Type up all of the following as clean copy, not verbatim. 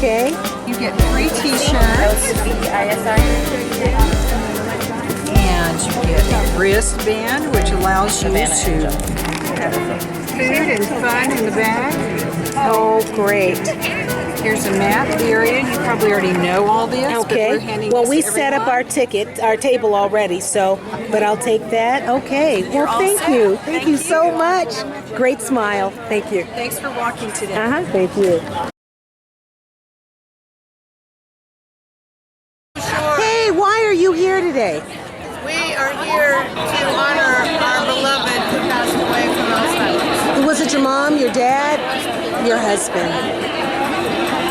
Okay. You get free t-shirts. And you get a wristband, which allows you to have food and fun in the bag. Oh, great. Here's a map area. You probably already know all this. Okay. But we're handing Well, this we to set up everyone. our table already, but I'll take that. Okay. Well, all thank set. you. Thank Thank you so you. much. Great smile. Thank you. Thanks for walking today. Thank you. Hey, why are you here today? We are here to honor our beloved who passed away from Alzheimer's. Was it your mom, your dad, your husband?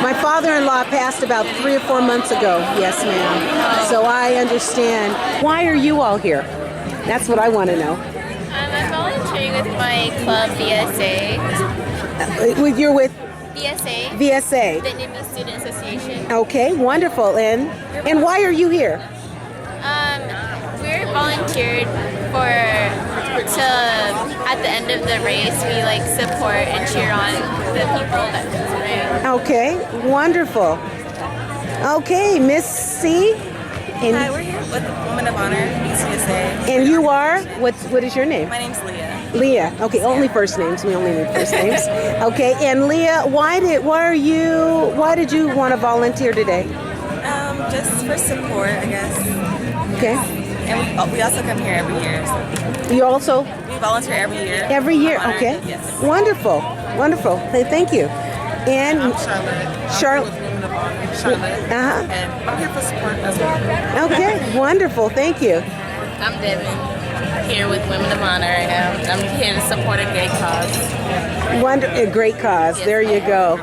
My father-in-law passed about 3 or 4 months ago. Yes, ma'am. So I understand. Why are you all here? That's what I want to know. I'm volunteering with my club VSA. You're with VSA, VSA. the Vietnamese Student Association. Okay, wonderful. And why are you here? We're volunteered at the end of the race, we like support and cheer on the people that participate. Okay, wonderful. Okay, Miss C. And, Hi, we're here with Women of Honor, BCSA. and you are? What is your name? My name's Leah. Leah. Okay, only first names. We only need first names. Okay, and Leah, why did you want to volunteer today? Just for support, I guess. Okay. And we also come here every year. So You also we volunteer every year. every year. Honor, Okay. Yes. Wonderful. Wonderful. Thank you. And I'm Charlotte. Charlotte. I'm with Women of Honor, Charlotte. And I'm here for support as well. Okay. Wonderful. Thank you. I'm Devin, here with Women of Honor, and I'm here to support a great cause. A great cause. Yes, There you go.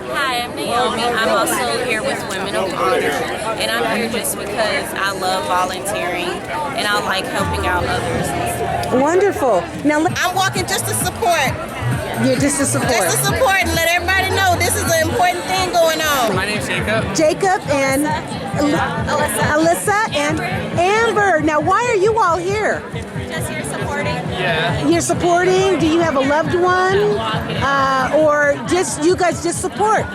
Hi, I'm Naomi. I'm also here with Women of Honor, and I'm here just because I love volunteering and I like helping out others. Wonderful. Now, I'm walking just to support. you're just a support. Just to support and let everybody know this is an important thing going on. My name's Jacob. Jacob and Alyssa and Amber. Now, why are you all here? Just here supporting. Yeah. You're supporting? Do you have a loved one? Or just you guys just support?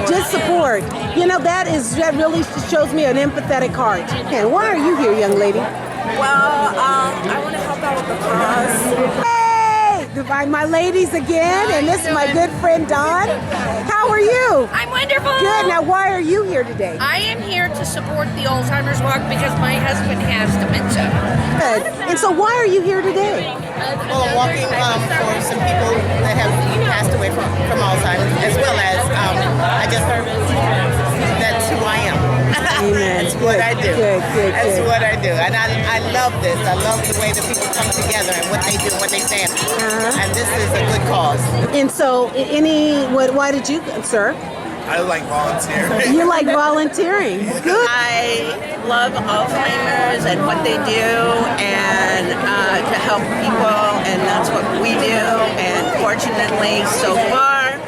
Just support. You know, that really shows me an empathetic heart. And why are you here, young lady? Well, I want to help out with the cause. Hey! My ladies again, and this is my good friend Dawn. How are you? I'm wonderful. Good. Now, why are you here today? I am here to support the Alzheimer's Walk because my husband has dementia. Good. And so, why are you here today? Well, I'm walking for some people that have passed away from Alzheimer's, as well as that's who I am. Amen. That's what I do. Good. That's what I do. And I love this. I love the way that people come together and what they do and what they stand for. And this is a good cause. And so, why did you, sir? I like volunteering. You like volunteering. Good. I love Alzheimer's and what they do, and to help people, and that's what we do. And fortunately, so far,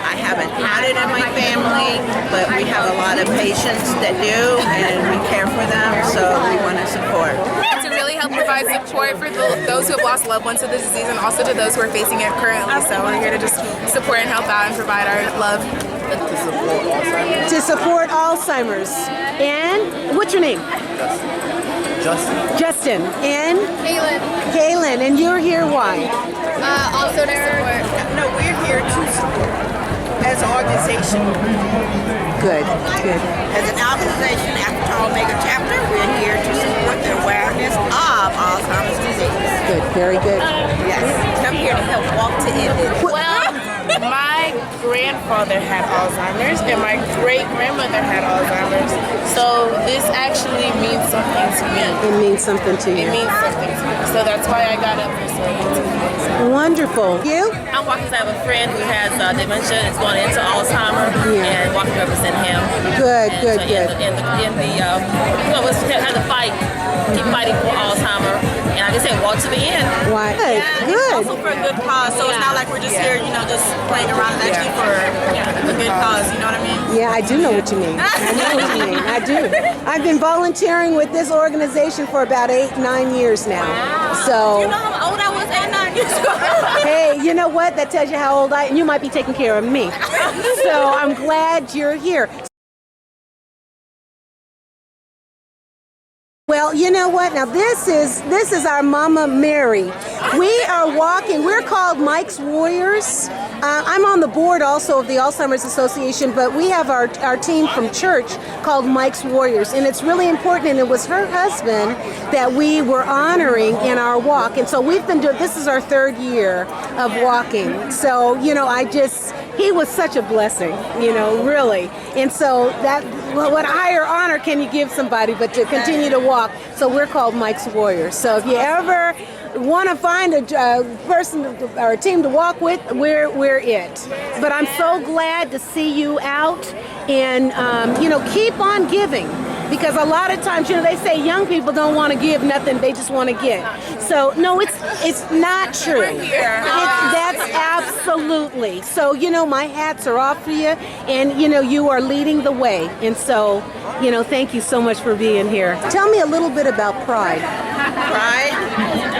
I haven't had it in my family, but we have a lot of patients that do, and we care for them, so we want to support. To really help provide support for those who have lost loved ones to the disease, and also to those who are facing it currently. So we're here to just support and help out and provide our love. To support Alzheimer's. And what's your name? Justin. And? Kaylin. And you're here why? Also to support. No, we're here to support as an organization. Good. As an organization, after Omega chapter, we're here to support the awareness of Alzheimer's disease. Good. Very good. Yes. I'm here to help walk to end it. Well, my grandfather had Alzheimer's and my great-grandmother had Alzheimer's, so this actually means something to me. It means something to It you. means something to me, so that's why I got up this morning. Wonderful. You? I'm walking to have a friend who has dementia and is going into Alzheimer, and walking to represent him. Good. Has a fight, keep fighting for Alzheimer, and I just say walk to the end. Why? It's Good. also for a good cause, so it's not like we're just here, just playing around. It's actually for a good cause. You know what I mean? Yeah, I do know what you mean. I do. I've been volunteering with this organization for about 8-9 years now. Wow. So. You know how old I was at 9 years? Hey, you know what? That tells you how old I am. You might be taking care of me. So I'm glad you're here. Well, you know what? Now this is our Mama Mary. We are walking. We're called Mike's Warriors. I'm on the board also of the Alzheimer's Association, but we have our team from church called Mike's Warriors, and it's really important. And it was her husband that we were honoring in our walk, and so we've been doing. This is our 3rd year of walking. So he was such a blessing, really. And so what higher honor can you give somebody but to continue to walk? So we're called Mike's Warriors. So if you ever want to find a person or a team to walk with, we're it. But I'm so glad to see you out, and keep on giving, because a lot of times they say young people don't want to give nothing, they just want to get. So no, it's not true. That's absolutely. So my hats are off for you, and you are leading the way, and so thank you so much for being here. Tell me a little bit about Pride.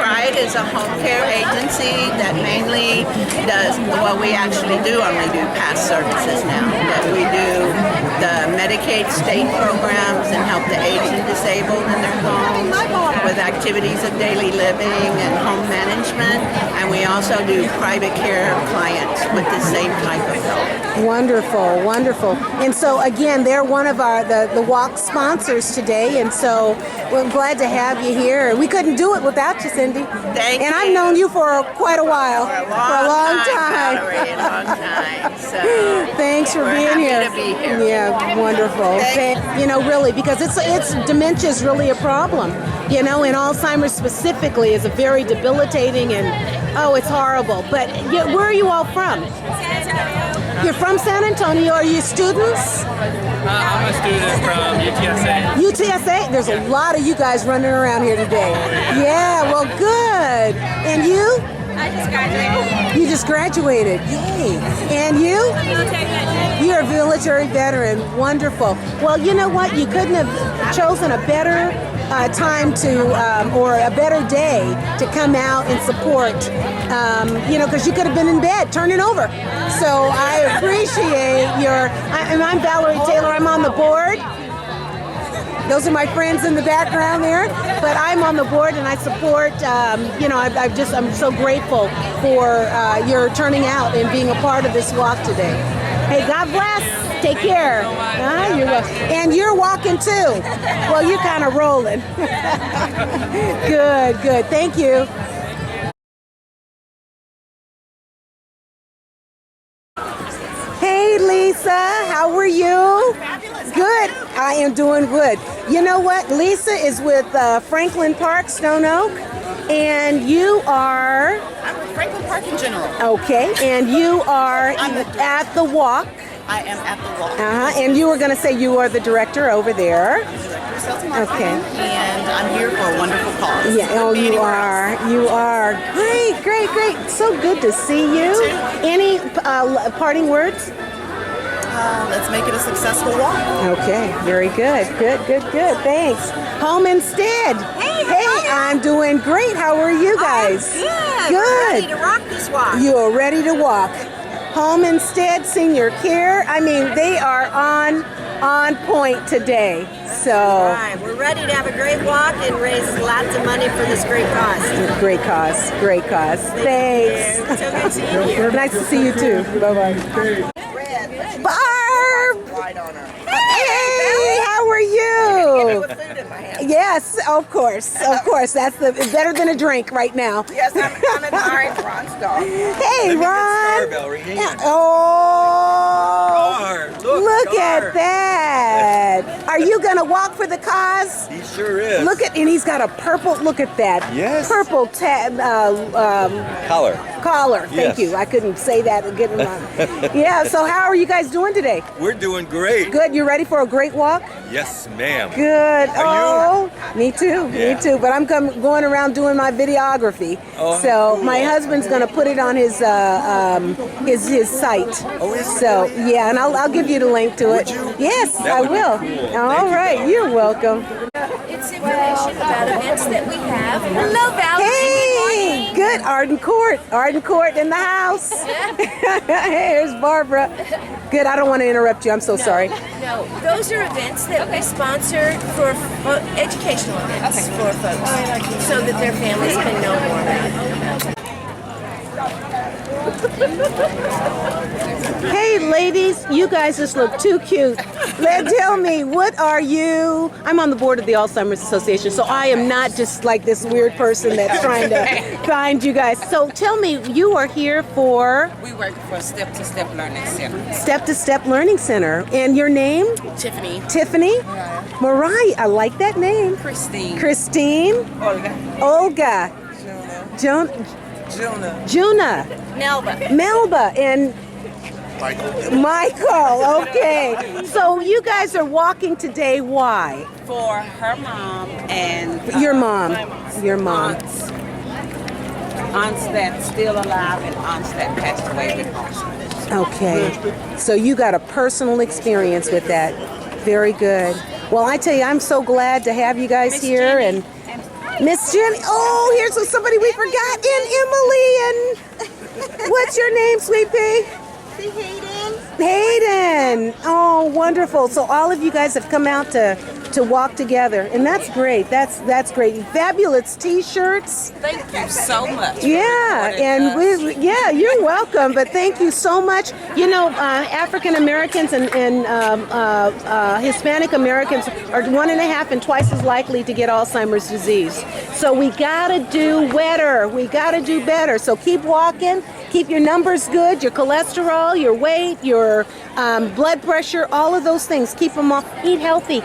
Pride is a home care agency that mainly does, we actually do only do past services now. But we do the Medicaid state programs and help the aged and disabled in their homes with activities of daily living and home management. And we also do private care clients with the same type of help. Wonderful, wonderful. And so again, they're one of the walk sponsors today, and so we're glad to have you here. We couldn't do it without you, Cindy. Thank you. And I've known you for quite a while. For a long time. Valerie, a long time. So thanks for being here. To be here. Yeah, wonderful. Really, because it's dementia is really a problem. And Alzheimer's specifically is a very debilitating and it's horrible. But where are you all from? You're from San Antonio. Are you students? I'm a student from UTSA. UTSA? There's a lot of you guys running around here today. Yeah, well, good. And you? I just graduated. You just graduated. Yay. And you? Military veteran. You're a military veteran. Wonderful. Well, you know what? You couldn't have chosen a better time or a better day to come out and support, because you could have been in bed turning over. So I appreciate I'm Valerie Taylor. I'm on the board. Those are my friends in the background there, but I'm on the board and I support. I'm so grateful for your turning out and being a part of this walk today. Hey, God bless. Take care. And you're walking too. Well, you're kind of rolling. Good. Thank you. Hey, Lisa, how are you? Fabulous. Good. I am doing good. You know what? Lisa is with Franklin Park, Stone Oak, and you are? I'm with Franklin Park in general. Okay, and you are at the walk. I am at the walk. And you were going to say you are the director over there. I'm the director of sales and marketing. Okay. And I'm here for a wonderful cause. Yeah, you are. You are. Great. So good to see you. Any parting words? Let's make it a successful walk. Okay, very good. Good. Thanks. Home instead. Hey, I'm doing great. How are you guys? Good. Good. Ready to rock this walk. You are ready to walk. Home instead, senior care. I mean, they are on point today. So All right, we're ready to have a great walk and raise lots of money for this great cause. Great cause. Thanks. So good to see you. Nice to see you too. Bye-bye. Barb! Hey, how are you? With food in my hand. Yes, of course. That's better than a drink right now. Yes, I'm admiring Ron's dog. Hey, Ron. Valerie. Oh, look Scar. at that. Are you gonna walk for the cause? He sure is. And he's got a purple. Look at that. Yes. Purple collar. Thank Yes. you. I couldn't say that and get in my. Yeah. So how are you guys doing today? We're doing great. Good. You ready for a great walk? Yes, ma'am. Good. Are you? Me too. Yeah. Me too. But I'm going around doing my videography. Oh, so cool. my husband's gonna put it on his site. Oh, is he? So yeah, and I'll give you the link to it. Would you? Yes, That I would be will. cool. All Thank you, right. Valerie. You're welcome. It's information about events that we have. Hello, Valerie. Hey, good. Good. Arden Court. Arden Court in the house. Here's Barbara. Good. I don't want to interrupt you. I'm so sorry. No, those are events that we sponsor for educational events for folks, so that their families can know more about it. Hey, ladies, you guys just look too cute. Tell me, what are you? I'm on the board of the Alzheimer's Association, so I am not just like this weird person that's trying to find you guys. So tell me, you are here for? We work for Step to Step Learning Center. Step to Step Learning Center. And your name? Tiffany. Tiffany? Mariah. I like that name. Christine. Christine. Olga. Olga. Juna. Melba. And Michael. Okay. So you guys are walking today. Why? For her mom and Your mom. Your mom. Aunts that's still alive and aunts that passed away with Alzheimer's. Okay. So you got a personal experience with that. Very good. Well, I tell you, I'm so glad to have you guys Miss here. Jenny. And Miss Jenny. Oh, here's somebody we forgot. And Emily. And what's your name, sweet pea? Hayden. Oh, wonderful. So all of you guys have come out to walk together, and that's great. That's great. Fabulous T-shirts. Thank you so much. Yeah, and you're welcome. But thank you so much. You know, African Americans and Hispanic Americans are 1.5 and twice as likely to get Alzheimer's disease. So we gotta do better. We gotta do better. So keep walking. Keep your numbers good, your cholesterol, your weight, your blood pressure, all of those things. Keep them off. Eat healthy.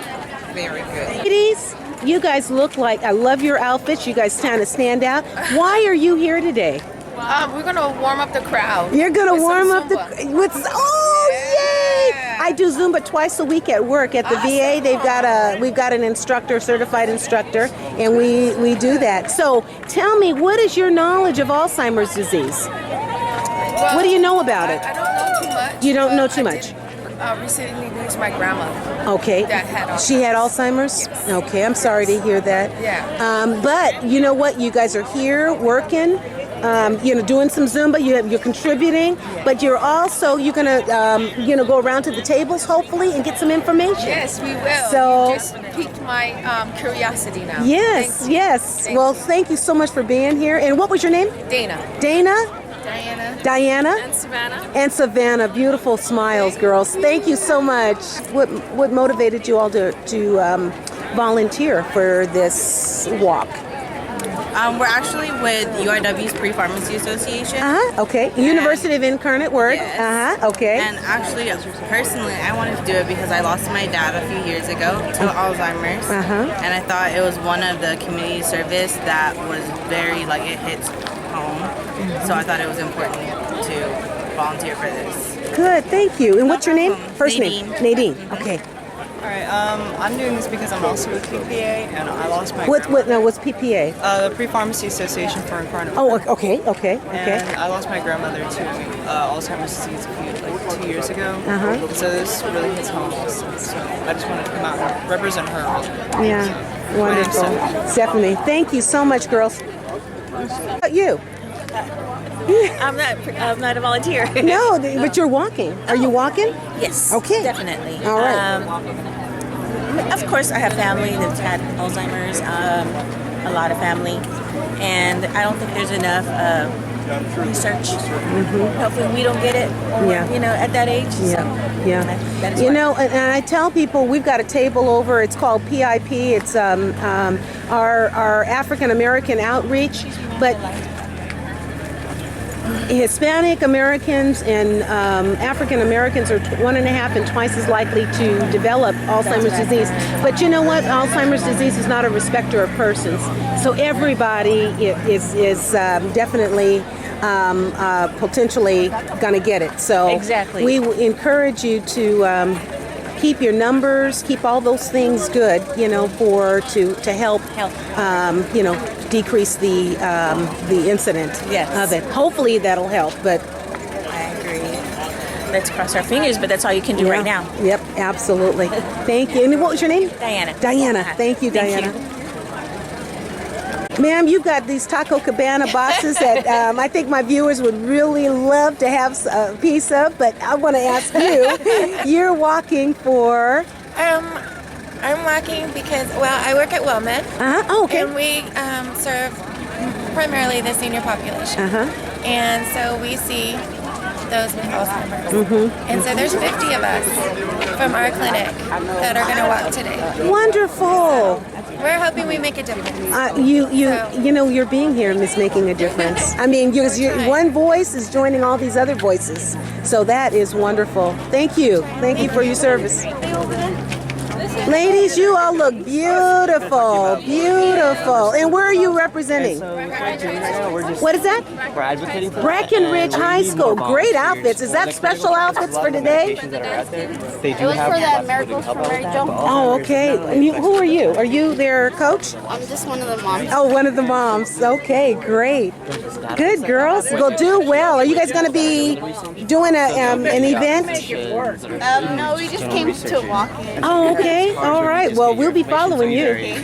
Very good. Ladies, you guys look like, I love your outfits. You guys kind of stand out. Why are you here today? We're gonna warm up the crowd. You're gonna with warm some up the Zumba. with. Oh, yay! I do Zumba twice a week at work at the VA. We've got an instructor, certified instructor, and we do that. So tell me, what is your knowledge of Alzheimer's disease? Well, What do you know about it? I don't know too much. You don't know too I much. did, recently lose my grandmother. Okay. That had Alzheimer's. She had Alzheimer's? Yes. Okay, I'm sorry to hear that. Yeah. But you know what? You guys are here working, doing some Zumba. You're contributing, but you're going to go around to the tables, hopefully, and get some information. Yes, we will. So, you just piqued my curiosity now. yes, Thank you. yes. Thank Well, you. thank you so much for being here. And what was your name? Dana. Dana? Diana? And Savannah. And Savannah. Beautiful smiles, girls. Thank you so much. What motivated you all to volunteer for this walk? We're actually with UIW's Pre-Pharmacy Association. Okay. University of Incarnate Word. Yes. Okay. And actually, personally, I wanted to do it because I lost my dad a few years ago to Alzheimer's. And I thought it was one of the community service that was very, it hits home. So I thought it was important to volunteer for this. Good. Thank you. And what's your name? First Nadine. name. Nadine. Okay. All right. I'm doing this because I'm also with PPA, and I lost my. What's PPA? The Pre-Pharmacy Association for Incarnate. Oh, okay. And I lost my grandmother to Alzheimer's disease 2 years ago. So this really hits home also. So I just wanted to come out and represent her. Yeah. Wonderful. Stephanie, thank you so much, girls. How about you? I'm not a volunteer. No, but you're walking. Are you walking? Yes. Okay. Definitely. All right. Of course, I have family that's had Alzheimer's. A lot of family, and I don't think there's enough research. Hopefully, we don't get it. At that age. That is And I tell people we've got a table over. It's called PIP. It's our African American outreach, but Hispanic Americans and African Americans are 1.5 and twice as likely to develop Alzheimer's disease. But you know what? Alzheimer's disease is not a respecter of persons. So everybody is definitely potentially going to get it. So exactly. We encourage you to keep your numbers, keep all those things good, to help decrease the incident of it. Hopefully that'll help, but I agree. Let's cross our fingers, but that's all you can do right now. Yep, absolutely. Thank you. And what was your name? Diana. Diana. Thank you, Thank Diana. you. Ma'am, you've got these Taco Cabana boxes that I think my viewers would really love to have a piece of, but I want to ask you, you're walking for? I'm walking because, well, I work at WellMed. Oh, okay. And we serve primarily the senior population. And so we see those with Alzheimer's. And so there's 50 of us from our clinic that are going to walk today. Wonderful. We're hoping we make a difference. You know, your being here is making a difference. I mean, one voice is joining all these other voices. So that is wonderful. Thank you. Thank you for your service. Ladies, you all look beautiful, beautiful. And where are you representing? What is that? We're advocating for Breckenridge High School. Great outfits. Is that special outfits for today? They do It was have for the Miracles for Mary Jo. Oh, okay. And who are you? Are you their coach? I'm just one of the moms. Oh, one of the moms. Okay, great. Good girls. Well, do well. Are you guys going to be doing an event? No, we just came to walk in. Oh, okay. All right. Well, we'll be following you.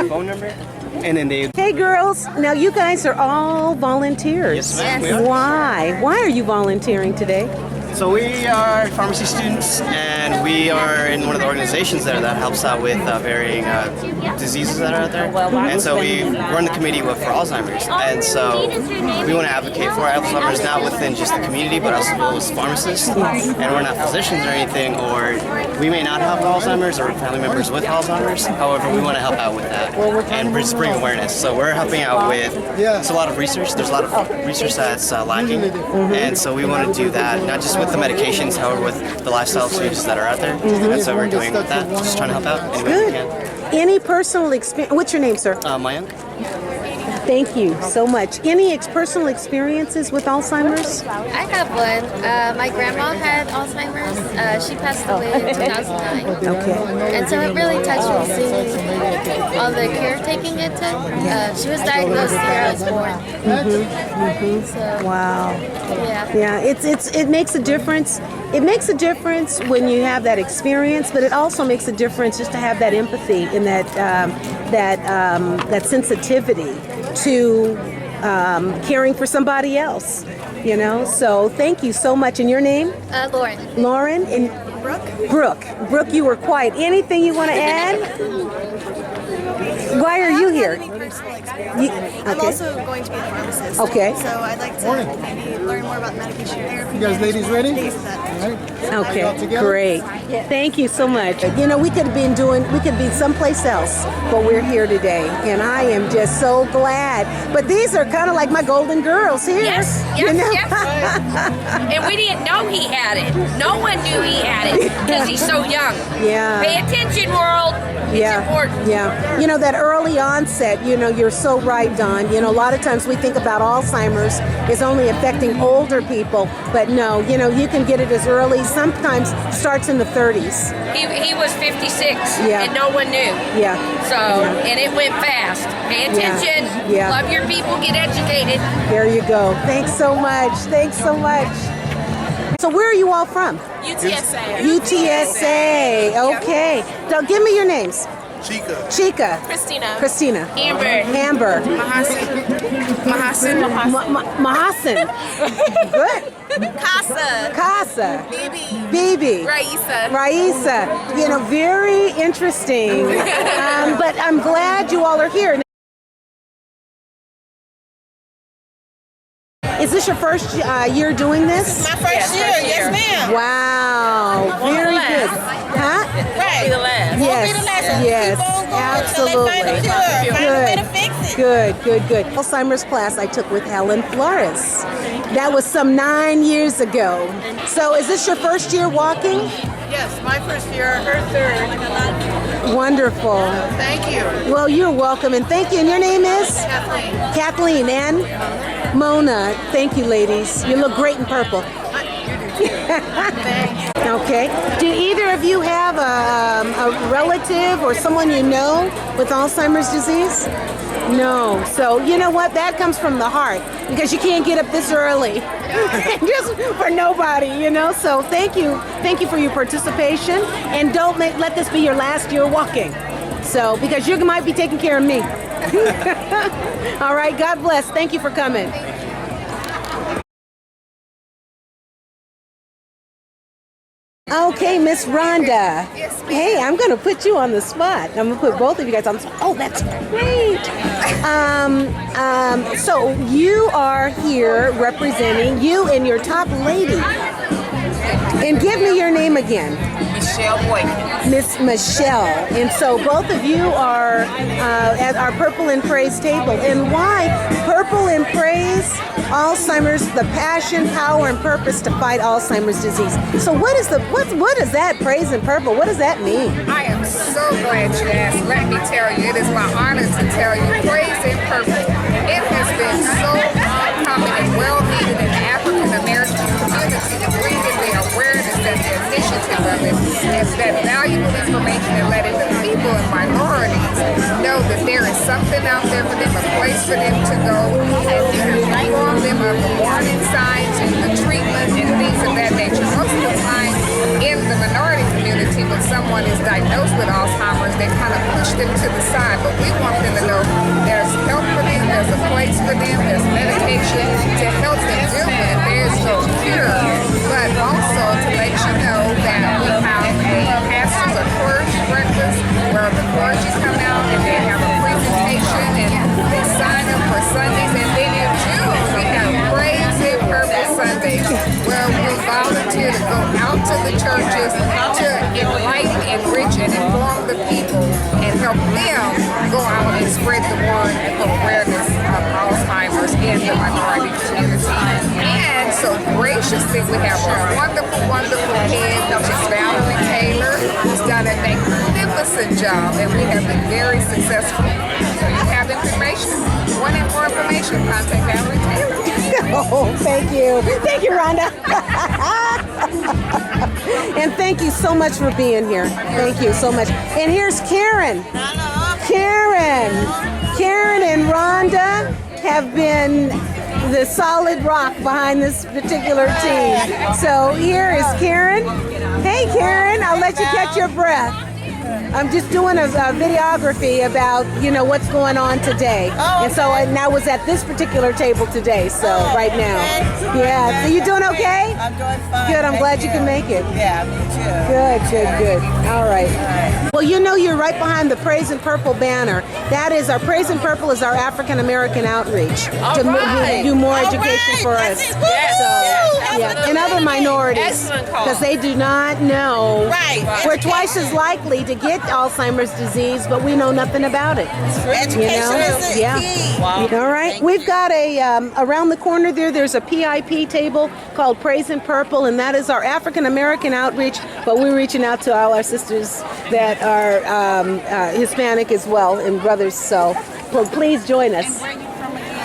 phone number. And then they. Hey, girls. Now, you guys are all volunteers. Yes, ma'am. Why? Why are you volunteering today? So we are pharmacy students, and we are in one of the organizations there that helps out with varying diseases that are out there. And so we're in the committee for Alzheimer's, and so we want to advocate for Alzheimer's not within just the community, but also as pharmacists. And we're not physicians or anything, or we may not have Alzheimer's or family members with Alzheimer's. However, we want to help out with that and just bring awareness. So we're helping out with it's a lot of research. There's a lot of research that's lacking, and so we want to do that, not just with the medications, however, with the lifestyle changes that are out there. And so we're doing with that, just trying to help out any way we can. Any personal experience? What's your name, sir? Mayank. Thank you so much. Any personal experiences with Alzheimer's? I have one. My grandma had Alzheimer's. She passed away in 2009. Okay. And so it really touched me seeing all the caretaking it took. She was diagnosed the year I was born. So, Wow. yeah. Yeah, it makes a difference. It makes a difference when you have that experience, but it also makes a difference just to have that empathy and that sensitivity to caring for somebody else. You know, so thank you so much. And your name? Lauren. Lauren and Brooke, you were quiet. Anything you want to add? Why are you here? I'm also going to be a pharmacist. Okay. So I'd like to maybe learn more about medication therapy. You guys ladies ready? Okay, great. Thank you so much. You know, we could be someplace else, but we're here today, and I am just so glad. But these are kind of like my golden girls here. Yes, you know? yes. And we didn't know he had it. No one knew he had it because he's so young. Yeah. Pay attention, world. It's important. Yeah. You know, that early onset, you know, you're so right, Don. You know, a lot of times we think about Alzheimer's is only affecting older people, but no, you know, you can get it as early, sometimes starts in the 30s. He was 56 Yeah. and no one knew. Yeah. So, and it went fast. Pay attention. Yeah. Love your people. Get educated. There you go. Thanks so much. Thanks so much. So where are you all from? UTSA. UTSA. Okay. So give me your names. Chica. Christina. Amber. Mahassan. Good. Casa. Bibi. Raisa. You know, very interesting. But I'm glad you all are here. Is this your first year doing this? This is my first year. Yes, ma'am. Wow. Very good. Huh? Right. Be the last. Yes. Won't be the last. Yes. Keep on going Absolutely. until they find a cure. Find a way to fix it. Good. Alzheimer's class I took with Helen Flores. That was some 9 years ago. So is this your first year walking? Yes, my first year, her third. Wonderful. Thank you. Well, you're welcome, and thank you. And your name is? Kathleen. And Mona. Thank you, ladies. You look great in purple. Okay. Do either of you have a relative or someone you know with Alzheimer's disease? No. So you know what? That comes from the heart because you can't get up this early just for nobody, you know. So thank you for your participation, and don't let this be your last year walking. So because you might be taking care of me. All right, God bless. Thank you for coming. Okay, Miss Rhonda. Hey, I'm going to put you on the spot. I'm going to put both of you guys on the spot. Oh, that's great. So you are here representing you and your top lady. And give me your name again. Michelle Boykin. Miss Michelle. And so both of you are at our Purple and Praise table. And why Purple and Praise? Alzheimer's, the passion, power, and purpose to fight Alzheimer's disease. So what is that Praise and Purple? What does that mean? I am so glad you asked. Let me tell you, it is my honor to tell you, Praise and Purple. It has been so uncommon and well needed in the African American community to bring in the awareness and the initiative of it, and that valuable information and letting the people and minorities know that there is something out there for them, a place for them to go, and inform them of the warning signs and the treatment and things of that nature. Most of the time in the minority community, when someone is diagnosed with Alzheimer's, they kind of push them to the side, but we want them to know there's help for them, there's a place for them, there's medication to help them deal with it. There's no cure, but also to let you know that we have a pastor's a clergy breakfast where the clergy come out and they have a presentation and they sign up for Sundays, and then in June we have Praise and Purple Sundays where we volunteer to go out to the churches to enlighten, enrich, and inform the people and help them go out and spread the word of awareness of Alzheimer's in the minority community. And so graciously, we have a wonderful, wonderful head, which is Valerie Taylor, who's done a magnificent job, and we have been very successful. So you have information. Wanting more information, contact Valerie Taylor. Oh, thank you. Thank you, Rhonda. And thank you so much for being here. Thank you so much. And here's Karen. Karen and Rhonda have been the solid rock behind this particular team. So here is Karen. Hey, Karen, I'll let you catch your breath. I'm just doing a videography about, what's going on today. And so I now was at this particular table today, so right now. Yeah, so you doing okay? I'm doing fine. Good, I'm glad you can make it. Yeah, me too. Good. All right. Well, you're right behind the Praise and Purple banner. That is our Praise and Purple is our African American outreach to do more education for us. And other minorities, because they do not know. We're twice as likely to get Alzheimer's disease, but we know nothing about it. Education is the key. Wow. All right. We've got around the corner there's a PIP table called Praise and Purple, and that is our African American outreach, but we're reaching out to all our sisters that are Hispanic as well and brothers, so please join us.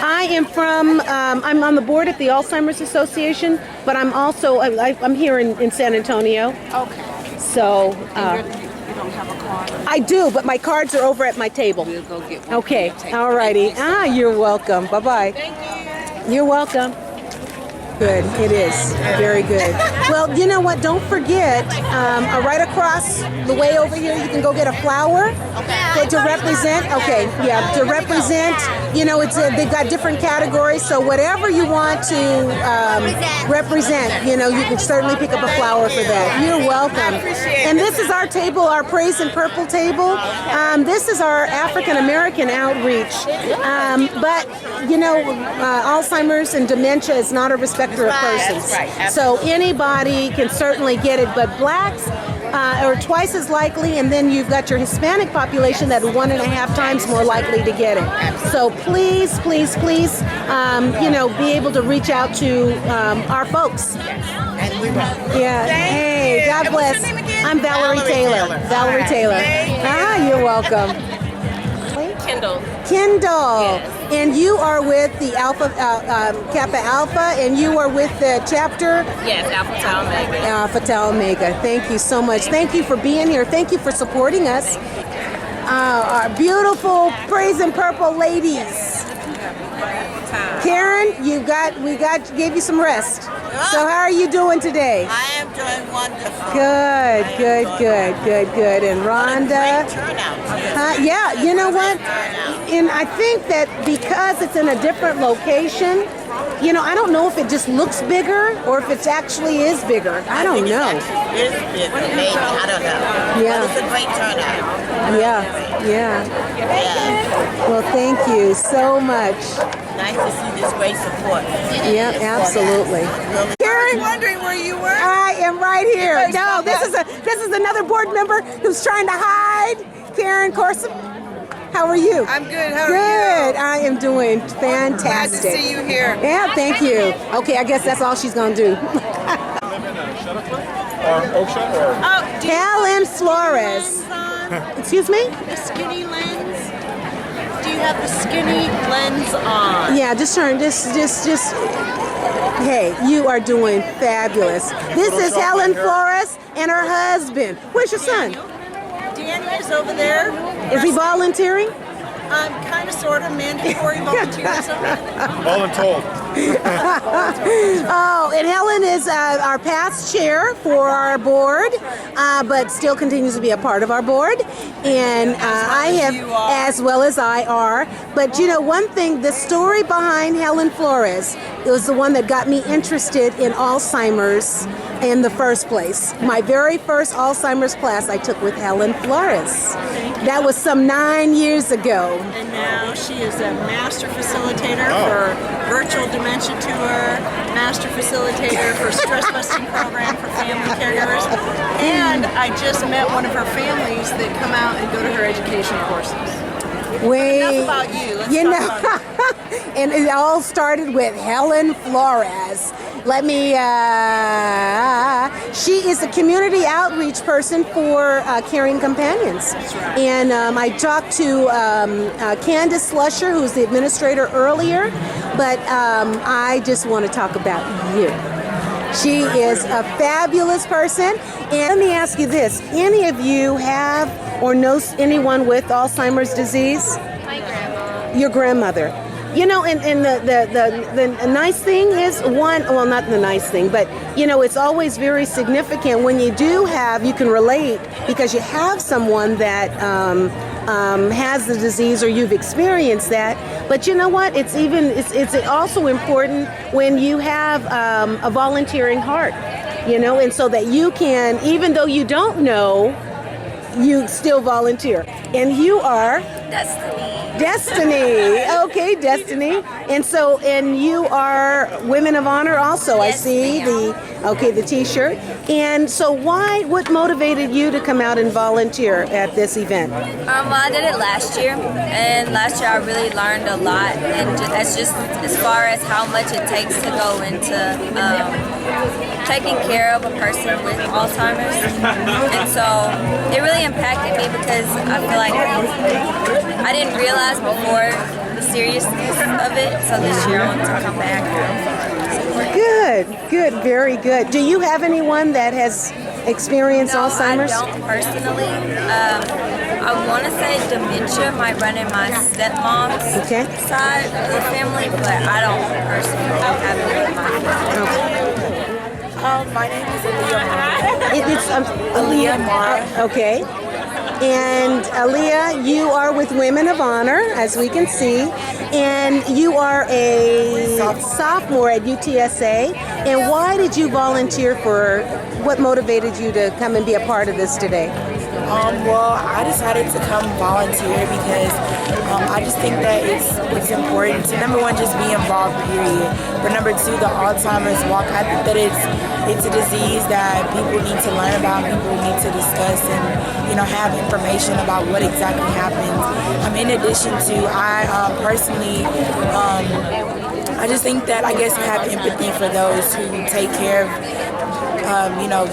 I am I'm on the board at the Alzheimer's Association, but I'm also, I'm here in San Antonio. Okay. So, You don't have a card? I do, but my cards are over at my table. We'll go get one. Okay, all righty. You're welcome. Bye-bye. Thank you. You're welcome. Good, it is. Very good. Well, you know what? Don't forget, right across the way over here, you can go get a flower to represent. Okay, yeah, to represent. They've got different categories, so whatever you want to represent, you can certainly pick up a flower for that. You're welcome. And this is our table, our Praise and Purple table. This is our African American outreach. But Alzheimer's and dementia is not a respecter of persons. So anybody can certainly get it, but blacks are twice as likely, and then you've got your Hispanic population that are 1.5 times more likely to get it. So please, be able to reach out to our folks. And we will. Yeah. Hey, God bless. I'm Valerie Taylor. Valerie Taylor. You're welcome. Kendall. Yes. And you are with the Kappa Alpha, and you are with the chapter? Yes, Alpha Tau Omega. Alpha Tau Omega. Thank you so much. Thank you for being here. Thank you for supporting us. Our beautiful Praise and Purple ladies. Karen, gave you some rest. So how are you doing today? I am doing wonderful. Good. And Rhonda? Yeah, you know what? And I think that because it's in a different location, you know, I don't know if it just looks bigger or if it actually is bigger. I don't know. It is bigger, maybe. I don't know. Yeah. But it's a great turnout. Yeah. Well, thank you so much. Nice to see this great support. Yeah, absolutely. Karen, Wondering where you were? I am right here. No, this is another board member who's trying to hide. Karen Corson. How are you? I'm good. How are Good. I am doing fantastic. Glad to see you here. Yeah, thank you. Okay, I guess that's all she's gonna do. Helen Flores. Excuse me? The skinny lens? Do you have the skinny lens on? Yeah, just turn. Just. Hey, you are doing fabulous. This is Helen Flores and her husband. Where's your son? Daniel's over there. Is he volunteering? Kind of, sort of, mandatory volunteers. Voluntold. Oh, and Helen is our past chair for our board, but still continues to be a part of our board. And I have, as well as I are. But you know, one thing, the story behind Helen Flores, it was the one that got me interested in Alzheimer's in the first place. My very first Alzheimer's class I took with Helen Flores. That was some 9 years ago. And now she is a master facilitator for virtual dementia tour, master facilitator for stress busting program for family caregivers. And I just met one of her families that come out and go to her education courses. Wait, Enough about you. Let's you talk know, about and it all started with Helen Flores. She is a community outreach person for Caring Companions. That's right. And I talked to Candace Slusher, who's the administrator earlier, but I just want to talk about you. She is a fabulous person. And let me ask you this. Any of you have or know anyone with Alzheimer's disease? My grandma. Your grandmother. You know, and the nice thing is not the nice thing, but you know, it's always very significant when you do have, you can relate because you have someone that has the disease or you've experienced that. But you know what? It's also important when you have a volunteering heart, you know, and so that you can, even though you don't know, you still volunteer. And you are Destiny. Okay, Destiny. And you are Women of Honor also. Yes, I see the t-shirt. And so what motivated you to come out and volunteer at this event? Well, I did it last year, and last year I really learned a lot, and as far as how much it takes to go into taking care of a person with Alzheimer's. And so it really impacted me because I feel like I didn't realize before the seriousness of it, so this year I want to come back. Good, very good. Do you have anyone that has experienced Alzheimer's? I don't personally. I want to say dementia might run in my stepmom's side of the family, but I don't personally have it in my family. My name is Aaliyah Mara. It's Aaliyah Mara. Okay. And Aaliyah, you are with Women of Honor, as we can see, and you are a sophomore at UTSA. And why did you volunteer what motivated you to come and be a part of this today? Well, I decided to come volunteer because I just think that it's important to, number one, just be involved, period. But number two, the Alzheimer's walk, I think that it's a disease that people need to learn about, people need to discuss and, you know, have information about what exactly happens. In addition to, I personally, I just think that I guess have empathy for those who take care of, you know,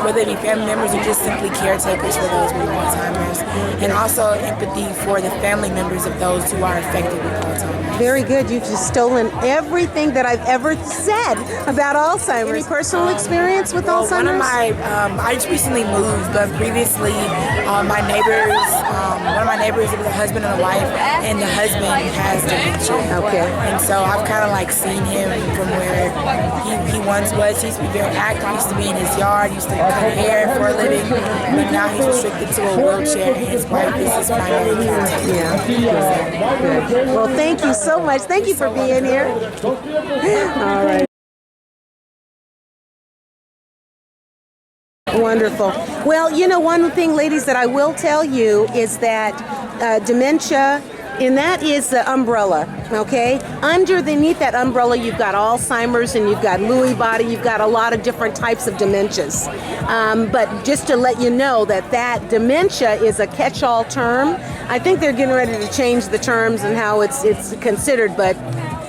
whether they be family members or just simply caretakers for those with Alzheimer's, and also empathy for the family members of those who are affected with Alzheimer's. Very good. You've just stolen everything that I've ever said about Alzheimer's. Any personal experience with Alzheimer's? One of my, I just recently moved, but previously my neighbors, one of my neighbors was a husband and a wife, and the husband has dementia. Okay. And so I've kind of like seen him from where he once was. He used to be very active, he used to be in his yard, he used to cut hair for a living, but now he's restricted to a wheelchair, and his wife is his primary caretaker. Yeah. Good. Well, thank you so much. Thank you for being here. All right. Wonderful. Well, you know, one thing, ladies, that I will tell you is that dementia, and that is the umbrella, okay? Underneath that umbrella, you've got Alzheimer's and you've got Lewy body, you've got a lot of different types of dementias. But just to let you know that dementia is a catch-all term. I think they're getting ready to change the terms and how it's considered, but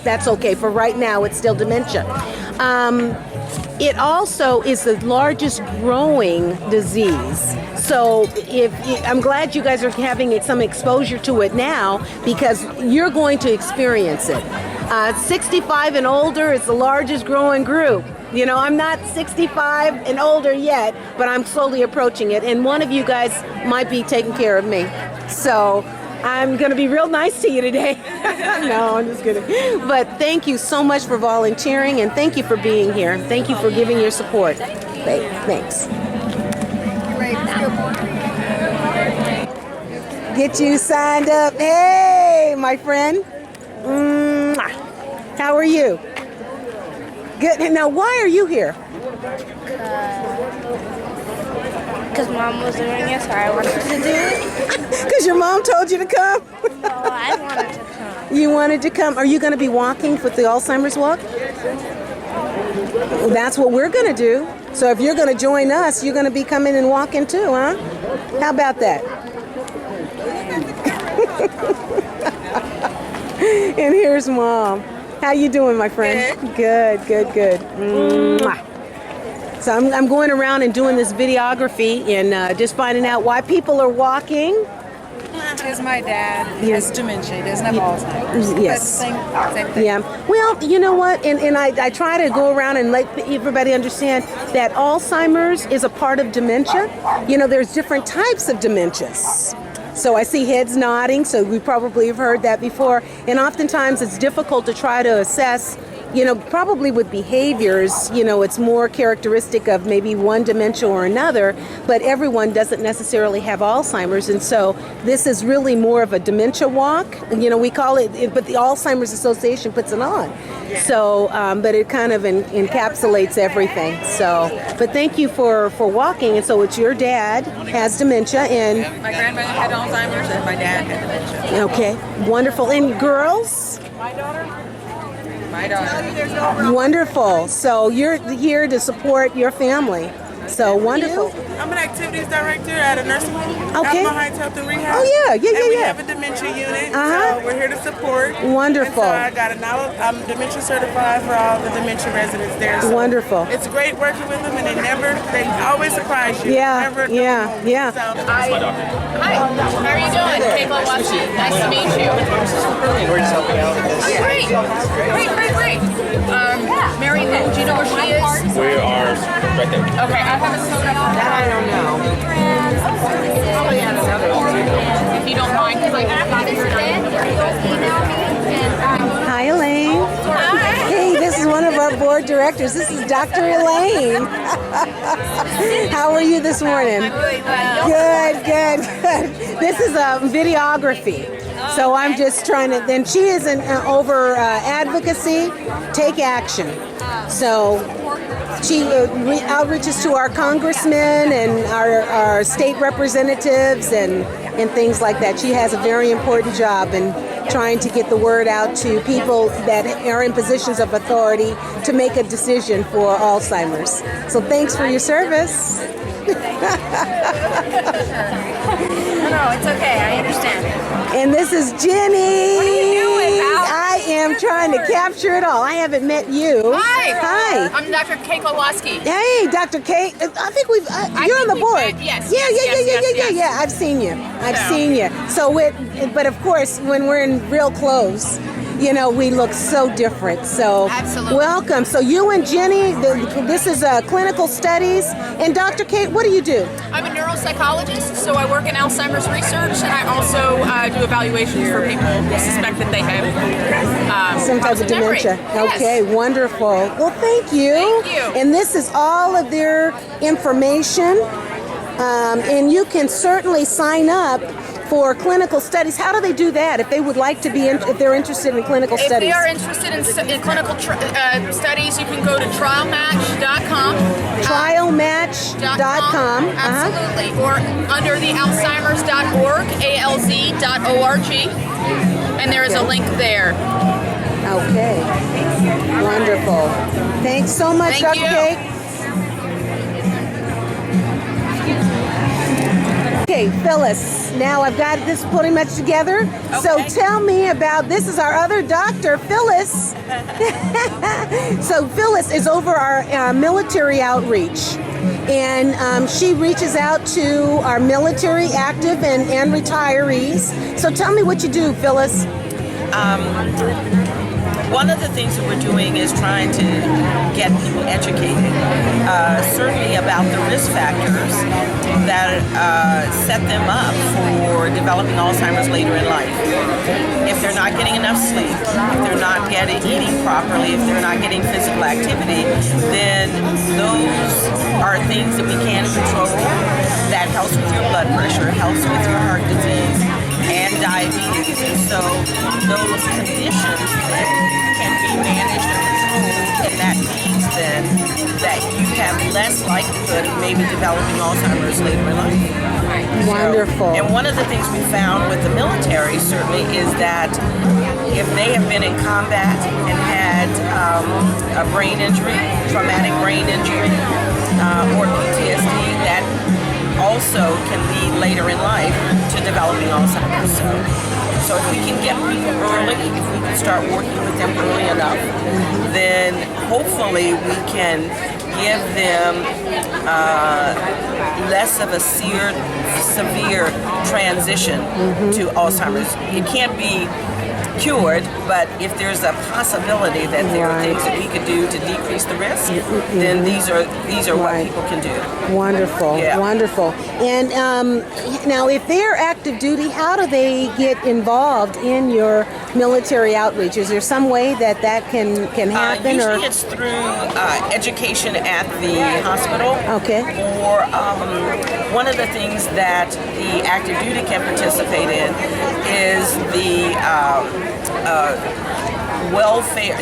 that's okay. For right now, it's still dementia. It also is the largest growing disease. So I'm glad you guys are having some exposure to it now, because you're going to experience it. 65 and older is the largest growing group. You know, I'm not 65 and older yet, but I'm slowly approaching it. And one of you guys might be taking care of me. So I'm going to be real nice to you today. No, I'm just kidding. But thank you so much for volunteering, and thank you for being here. Thank you for giving your support. Thanks. Get you signed up. Hey, my friend. How are you? Good. Now, why are you here? Because Mom was doing it, so I wanted to do it. Because your mom told you to come? No, I wanted to come. You wanted to come. Are you going to be walking with the Alzheimer's walk? Well, that's what we're going to do. So if you're going to join us, you're going to be coming and walking too, huh? How about that? And here's Mom. How you doing, my friend? Good. Good. Mwah. So I'm going around and doing this videography and just finding out why people are walking. Because my dad has dementia. He doesn't have Alzheimer's. Yes. But same thing. Yeah. Well, you know what? And I try to go around and let everybody understand that Alzheimer's is a part of dementia. You know, there's different types of dementias. So I see heads nodding, so we probably have heard that before. And oftentimes it's difficult to try to assess, you know, probably with behaviors, you know, it's more characteristic of maybe one dementia or another, but everyone doesn't necessarily have Alzheimer's. And so this is really more of a dementia walk. You know, we call it, but the Alzheimer's Association puts it on. So, but it kind of encapsulates everything. So, but thank you for walking. And so it's your dad has dementia, and My grandmother had Alzheimer's and my dad had dementia. okay, wonderful. And girls? My daughter. Wonderful. So you're here to support your family. So wonderful. I'm an activities director at a nursing home. Okay. Alpha Heights Health and Rehab. Oh, yeah. And we have a dementia unit. So we're here to support. Wonderful. And so I'm dementia certified for all the dementia residents there. So Wonderful. It's great working with them, and they always surprise you. Yeah. Never Yeah. So, Hi, how are you doing? Kayla Washington. Nice to meet you. We're just helping out with this. Great. Mary, do you know where she is? We are right there. Okay, I have a soda. That I don't know. If you don't mind, because Hi, Elaine. Hi. Hey, this is one of our board directors. This is Dr. Elaine. How are you this morning? I'm really well. Good. This is a videography. So I'm just trying to, then she is over advocacy, take action. So she outreaches to our congressmen and our state representatives and things like that. She has a very important job in trying to get the word out to people that are in positions of authority to make a decision for Alzheimer's. So thanks for your service. No, it's okay. I understand. And this is Jenny. What are you doing, pal? I I'm trying to capture it all. I haven't met you. Hi. Hi. I'm Dr. Kate Kowalski. Hey, Dr. Kate. I think we've. You're on the board. Yes. Yeah. I've seen you. I've seen you. So, but of course, when we're in real clothes, you know, we look so different. So, absolutely. Welcome. So, you and Jenny, this is clinical studies. And Dr. Kate, what do you do? I'm a neuropsychologist, so I work in Alzheimer's research, and I also do evaluations for people who suspect that they have some type of dementia. Yes. Okay, wonderful. Well, thank you. Thank you. And this is all of their information. And you can certainly sign up for clinical studies. How do they do that if they would like to be, if they're interested in clinical studies? If they are interested in clinical studies, you can go to trialmatch.com. Trialmatch.com. Absolutely. Or under the Alzheimer's.org, alz.org. And there is a link there. Okay. Wonderful. Thanks so much, Thank Dr. you. Kate. Okay, Phyllis, now I've got this pretty much together. Okay. So tell me about, this is our other doctor, Phyllis. So Phyllis is over our military outreach. And she reaches out to our military active and retirees. So tell me what you do, Phyllis. One of the things that we're doing is trying to get people educated, certainly about the risk factors that set them up for developing Alzheimer's later in life. If they're not getting enough sleep, if they're not eating properly, if they're not getting physical activity, then those are things that we can control. That helps with your blood pressure, helps with your heart disease and diabetes. And so those conditions can be managed or controlled, and that means then that you have less likelihood of maybe developing Alzheimer's later in life. Wonderful. And one of the things we found with the military certainly is that if they have been in combat and had a brain injury, traumatic brain injury, or PTSD, that also can lead later in life to developing Alzheimer's. So if we can get people early, if we can start working with them early enough, then hopefully we can give them less of a severe transition to Alzheimer's. It can't be cured, but if there's a possibility that there are things that we could do to decrease the risk, then these are what people can do. Wonderful, wonderful. And now, if they're active duty, how do they get involved in your military outreach? Is there some way that can happen? Usually it's through education at the hospital. Okay. Or one of the things that the active duty can participate in is the welfare,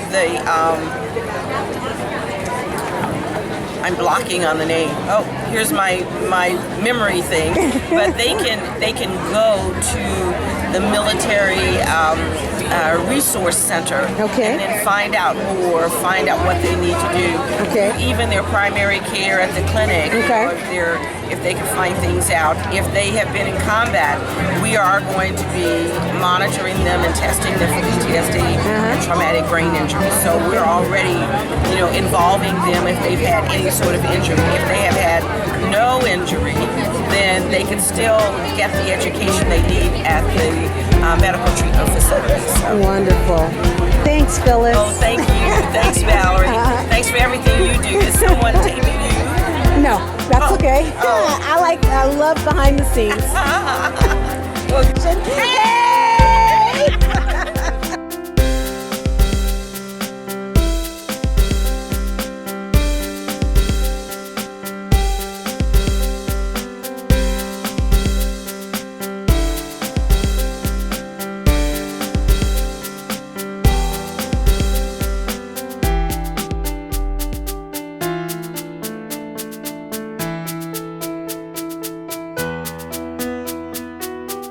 I'm blocking on the name. Oh, here's my memory thing. But they can go to the military resource center and then find out more, find out what they need to do. Okay. Even their primary care at the clinic, or if they can find things out. If they have been in combat, we are going to be monitoring them and testing them for PTSD and traumatic brain injury. So we're already, involving them if they've had any sort of injury. If they have had no injury, then they can still get the education they need at the medical treatment facilities. So. Wonderful. Thanks, Phyllis. Oh, thank you. Thanks, Valerie. Thanks for everything you do. Is someone taping you? No, that's okay. I love behind the scenes.